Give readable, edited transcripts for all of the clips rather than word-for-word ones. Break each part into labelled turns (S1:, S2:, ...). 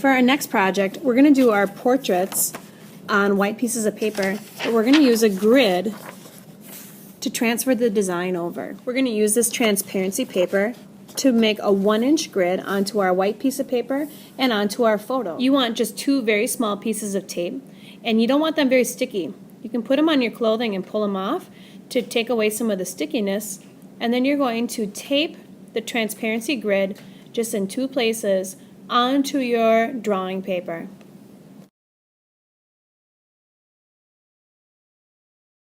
S1: For our next project, we're going to do our portraits on white pieces of paper, but we're going to use a grid to transfer the design over. We're going to use this transparency paper to make a 1-inch grid onto our white piece of paper and onto our photo. You want just 2 very small pieces of tape, and you don't want them very sticky. You can put them on your clothing and pull them off to take away some of the stickiness, and then you're going to tape the transparency grid just in 2 places onto your drawing paper.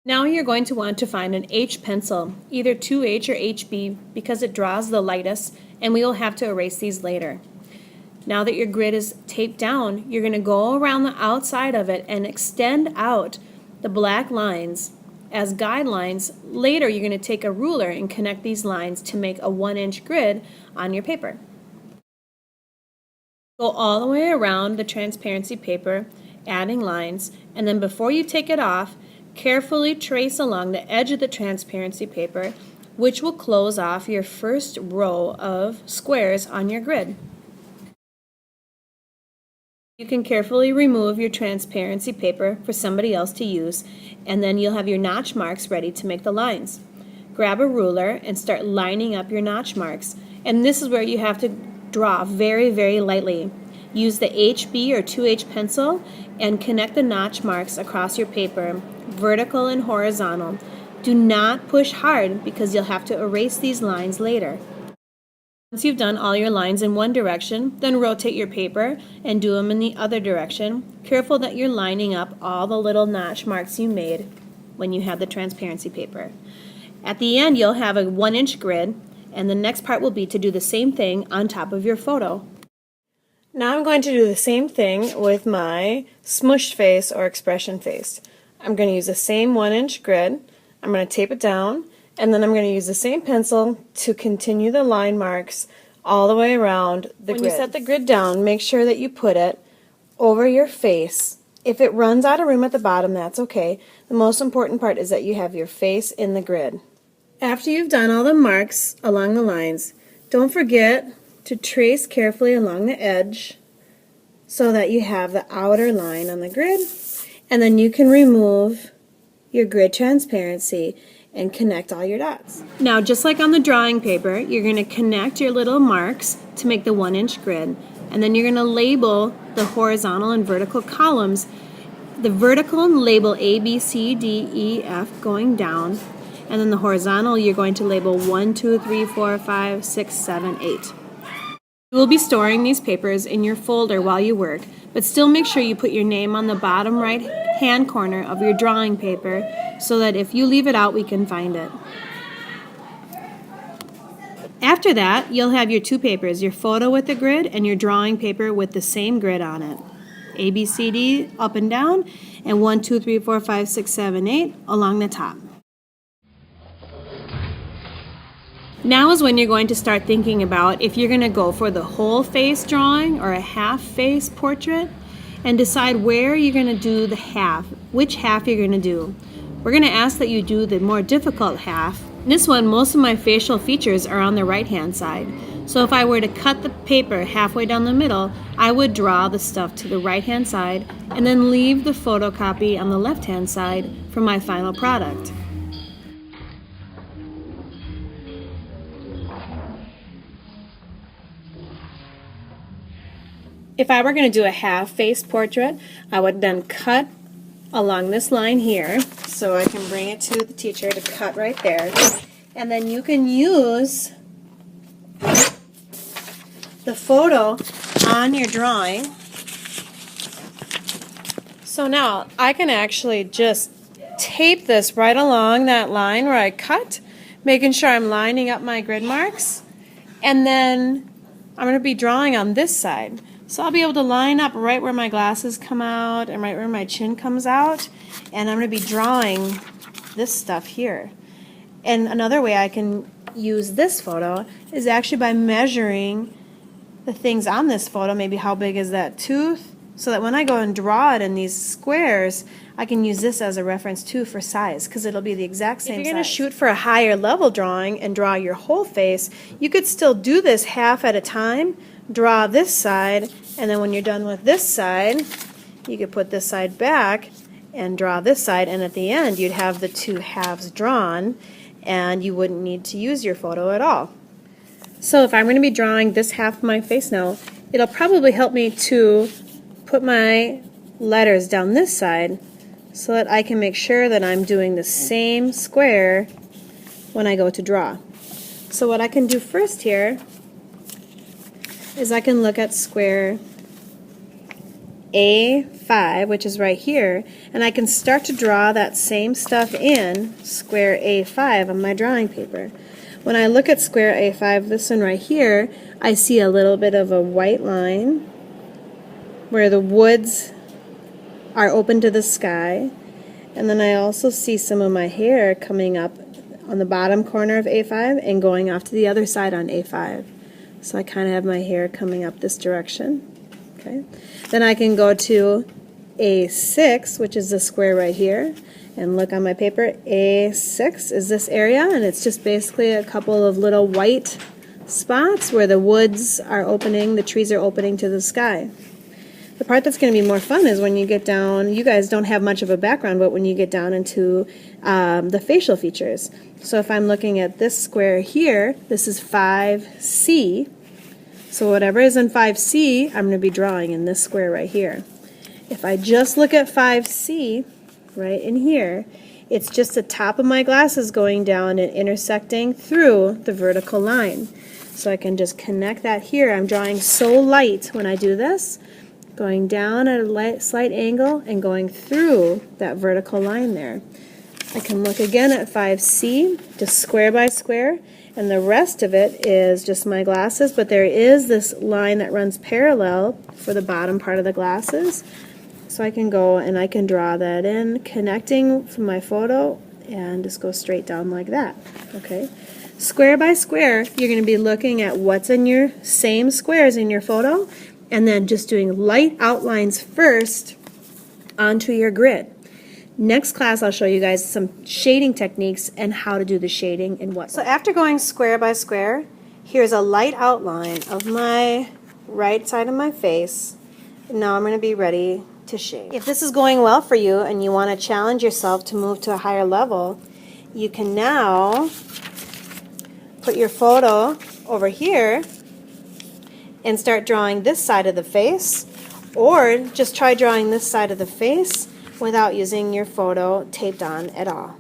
S1: Now you're going to want to find an H pencil, either 2H or HB, because it draws the lightest, and we will have to erase these later. Now that your grid is taped down, you're going to go around the outside of it and extend out the black lines as guidelines. Later you're going to take a ruler and connect these lines to make a 1-inch grid on your paper. Go all the way around the transparency paper, adding lines, and then before you take it off, carefully trace along the edge of the transparency paper, which will close off your first row of squares on your grid. You can carefully remove your transparency paper for somebody else to use, and then you'll have your notch marks ready to make the lines. Grab a ruler and start lining up your notch marks, and this is where you have to draw very, very lightly. Use the HB or 2H pencil and connect the notch marks across your paper, vertical and horizontal. Do not push hard because you'll have to erase these lines later. Once you've done all your lines in one direction, then rotate your paper and do them in the other direction. Careful that you're lining up all the little notch marks you made when you had the transparency paper. At the end, you'll have a 1-inch grid, and the next part will be to do the same thing on top of your photo. Now I'm going to do the same thing with my smushed face or expression face. I'm going to use the same 1-inch grid. I'm going to tape it down, and then I'm going to use the same pencil to continue the line marks all the way around the grid. When you set the grid down, make sure that you put it over your face. If it runs out of room at the bottom, that's okay. The most important part is that you have your face in the grid. After you've done all the marks along the lines, don't forget to trace carefully along the edge so that you have the outer line on the grid, and then you can remove your grid transparency and connect all your dots. Now, just like on the drawing paper, you're going to connect your little marks to make the 1-inch grid, and then you're going to label the horizontal and vertical columns. The vertical label A, B, C, D, E, F going down, and then the horizontal you're going to label 1, 2, 3, 4, 5, 6, 7, 8. You will be storing these papers in your folder while you work, but still make sure you put your name on the bottom right hand corner of your drawing paper so that if you leave it out, we can find it. After that, you'll have your 2 papers, your photo with the grid and your drawing paper with the same grid on it. A, B, C, D up and down, and 1, 2, 3, 4, 5, 6, 7, 8 along the top. Now is when you're going to start thinking about if you're going to go for the whole face drawing or a half face portrait, and decide where you're going to do the half, which half you're going to do. We're going to ask that you do the more difficult half. In this one, most of my facial features are on the right hand side. So if I were to cut the paper halfway down the middle, I would draw the stuff to the right hand side and then leave the photocopy on the left hand side for my final product. If I were going to do a half-face portrait, I would then cut along this line here, so I can bring it to the teacher to cut right there. And then you can use the photo on your drawing. So now I can actually just tape this right along that line where I cut, making sure I'm lining up my grid marks. And then I'm going to be drawing on this side. So I'll be able to line up right where my glasses come out and right where my chin comes out, and I'm going to be drawing this stuff here. And another way I can use this photo is actually by measuring the things on this photo, maybe how big is that tooth, so that when I go and draw it in these squares, I can use this as a reference too for size, because it'll be the exact same size. If you're going to shoot for a higher level drawing and draw your whole face, you could still do this half at a time, draw this side, And then when you're done with this side, you could put this side back and draw this side, and at the end you'd have the two halves drawn and you wouldn't need to use your photo at all. So if I'm going to be drawing this half of my face now, it'll probably help me to put my letters down this side so that I can make sure that I'm doing the same square when I go to draw. So what I can do first here is I can look at square A5, which is right here, and I can start to draw that same stuff in square A5 on my drawing paper. When I look at square A5, this one right here, I see a little bit of a white line where the woods are open to the sky, and then I also see some of my hair coming up on the bottom corner of A5 and going off to the other side on A5. So I kind of have my hair coming up this direction. Okay. Then I can go to A6, which is the square right here, and look on my paper. A6 is this area, and it's just basically a couple of little white spots where the woods are opening, the trees are opening to the sky. The part that's going to be more fun is when you get down, you guys don't have much of a background, but when you get down into the facial features. So if I'm looking at this square here, this is 5C. So whatever is in 5C, I'm going to be drawing in this square right here. If I just look at 5C, right in here, it's just the top of my glasses going down and intersecting through the vertical line. So I can just connect that here. I'm drawing so light when I do this, going down at a slight angle and going through that vertical line there. I can look again at 5C, just square by square, and the rest of it is just my glasses, but there is this line that runs parallel for the bottom part of the glasses. So I can go and I can draw that in, connecting from my photo, and just go straight down like that. Okay. Square by square, you're going to be looking at what's in your same squares in your photo, and then just doing light outlines first onto your grid. Next class, I'll show you guys some shading techniques and how to do the shading and what. So after going square by square, here's a light outline of my right side of my face. Now I'm going to be ready to shade. If this is going well for you and you want to challenge yourself to move to a higher level, you can now put your photo over here and start drawing this side of the face, or just try drawing this side of the face without using your photo taped on at all.